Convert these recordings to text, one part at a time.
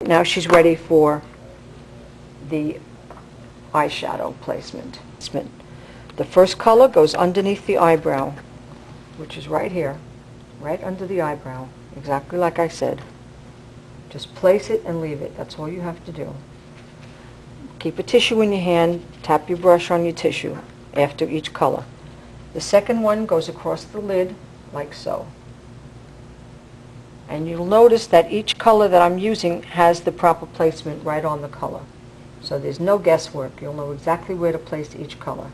Now she's ready for the eyeshadow placement. The first color goes underneath the eyebrow, which is right here, right under the eyebrow, exactly like I said. Just place it and leave it. That's all you have to do. Keep a tissue in your hand, tap your brush on your tissue after each color. The second one goes across the lid like so. And you'll notice that each color that I'm using has the proper placement right on the color. So there's no guesswork. You'll know exactly where to place each color.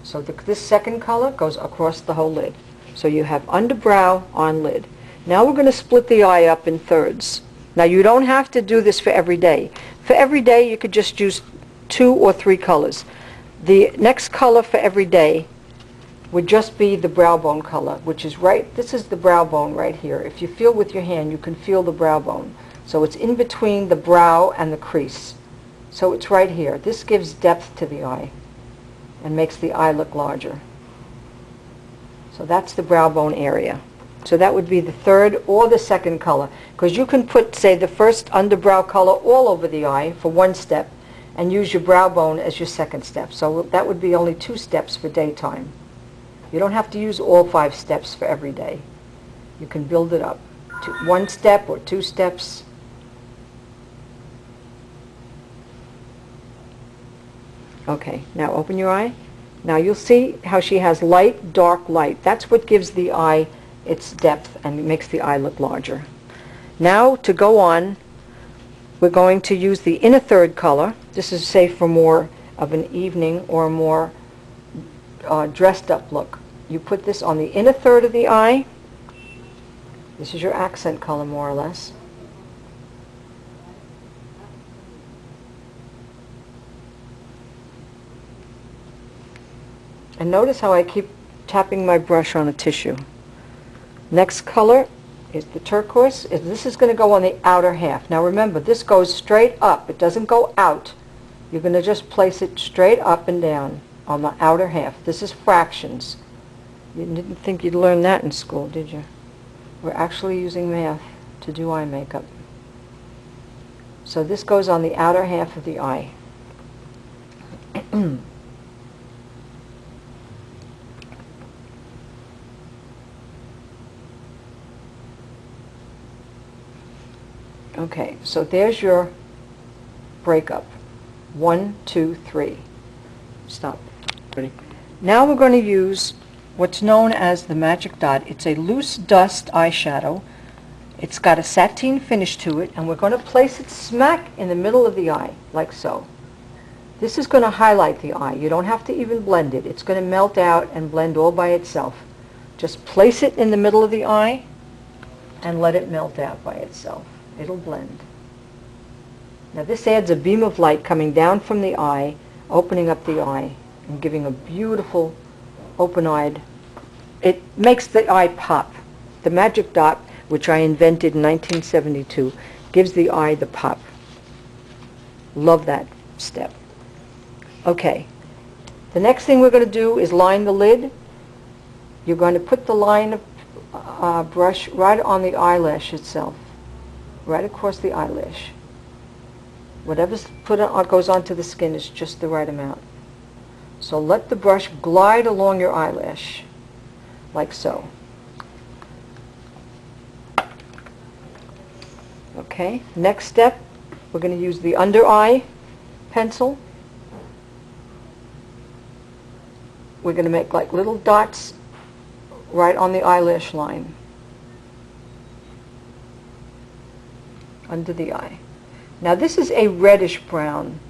So this second color goes across the whole lid. So you have underbrow on lid. Now we're going to split the eye up in thirds. Now you don't have to do this for every day. For every day you could just use 2 or 3 colors. The next color for every day would just be the brow bone color, which is right, this is the brow bone right here. If you feel with your hand, you can feel the brow bone. So it's in between the brow and the crease. So it's right here. This gives depth to the eye and makes the eye look larger. So that's the brow bone area. So that would be the third or the second color, because you can put, say, the first underbrow color all over the eye for one step and use your brow bone as your second step. So that would be only 2 steps for daytime. You don't have to use all 5 steps for every day. You can build it up to 1 step or 2 steps. Okay, now open your eye. Now you'll see how she has light, dark, light. That's what gives the eye its depth and makes the eye look larger. Now to go on, we're going to use the inner third color. This is, say, for more of an evening or more dressed up look. You put this on the inner third of the eye. This is your accent color, more or less. And notice how I keep tapping my brush on the tissue. Next color is the turquoise. This is going to go on the outer half. Now remember, this goes straight up. It doesn't go out. You're going to just place it straight up and down on the outer half. This is fractions. You didn't think you'd learn that in school, did you? We're actually using math to do eye makeup. So this goes on the outer half of the eye. Okay, so there's your breakup. 1, 2, 3. Stop. Ready? Now we're going to use what's known as the magic dot. It's a loose dust eyeshadow. It's got a sateen finish to it, and we're going to place it smack in the middle of the eye, like so. This is going to highlight the eye. You don't have to even blend it. It's going to melt out and blend all by itself. Just place it in the middle of the eye and let it melt out by itself. It'll blend. Now this adds a beam of light coming down from the eye, opening up the eye, and giving a beautiful open-eyed, it makes the eye pop. The magic dot, which I invented in 1972, gives the eye the pop. Love that step. Okay, the next thing we're going to do is line the lid. You're going to put the line of brush right on the eyelash itself, right across the eyelash. Whatever's goes onto the skin is just the right amount. So let the brush glide along your eyelash, like so. Okay, next step, we're going to use the under eye pencil. We're going to make like little dots right on the eyelash line, under the eye. Now this is a reddish brown,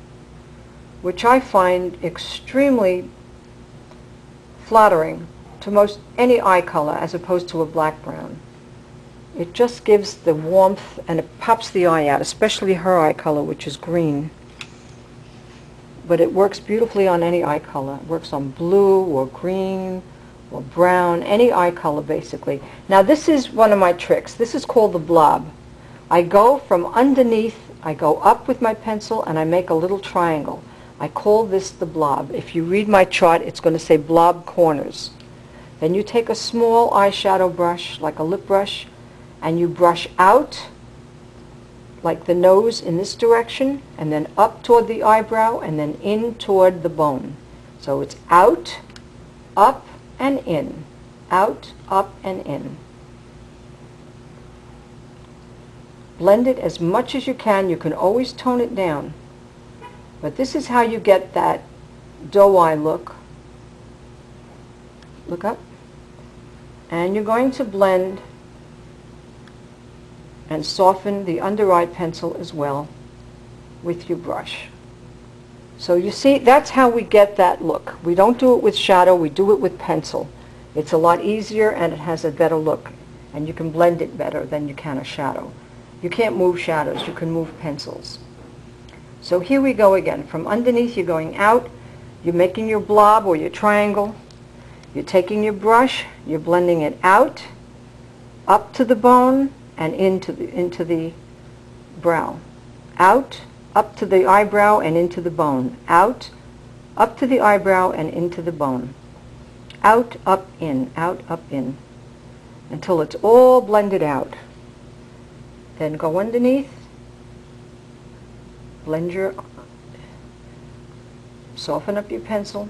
which I find extremely flattering to most any eye color as opposed to a black brown. It just gives the warmth and it pops the eye out, especially her eye color, which is green. But it works beautifully on any eye color. It works on blue or green or brown, any eye color basically. Now this is one of my tricks. This is called the blob. I go from underneath, I go up with my pencil and I make a little triangle. I call this the blob. If you read my chart, it's going to say blob corners. Then you take a small eyeshadow brush, like a lip brush, and you brush out like the nose in this direction, and then up toward the eyebrow, and then in toward the bone. So it's out, up, and in. Out, up, and in. Blend it as much as you can. You can always tone it down. But this is how you get that doe eye look. Look up. And you're going to blend and soften the under eye pencil as well with your brush. So you see, that's how we get that look. We don't do it with shadow, we do it with pencil. It's a lot easier and it has a better look. And you can blend it better than you can a shadow. You can't move shadows, you can move pencils. So here we go again. From underneath you're going out, you're making your blob or your triangle. You're taking your brush, you're blending it out, up to the bone, and into the brow. Out, up to the eyebrow, and into the bone. Out, up to the eyebrow, and into the bone. Out, up, in, until it's all blended out. Then go underneath, blend your, soften up your pencil.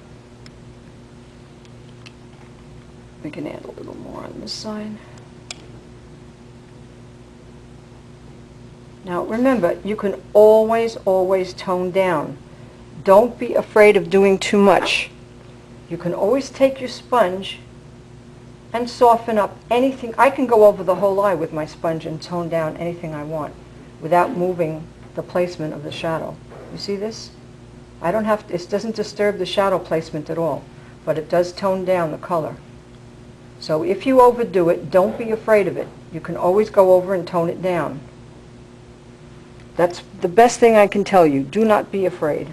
We can add a little more on this side. Now remember, you can always tone down. Don't be afraid of doing too much. You can always take your sponge and soften up anything. I can go over the whole eye with my sponge and tone down anything I want without moving the placement of the shadow. You see this? I don't have to, it doesn't disturb the shadow placement at all, but it does tone down the color. So if you overdo it, don't be afraid of it. You can always go over and tone it down. That's the best thing I can tell you. Do not be afraid.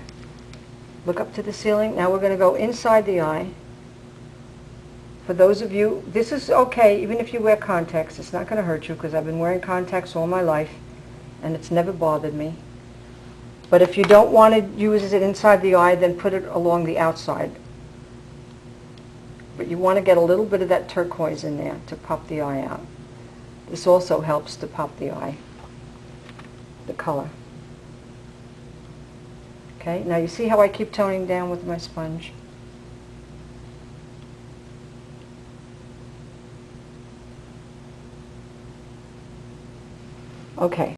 Look up to the ceiling. Now we're going to go inside the eye. For those of you, this is okay, even if you wear contacts. It's not going to hurt you because I've been wearing contacts all my life and it's never bothered me. But if you don't want to use it inside the eye, then put it along the outside. But you want to get a little bit of that turquoise in there to pop the eye out. This also helps to pop the eye, the color. Okay, now you see how I keep toning down with my sponge? Okay.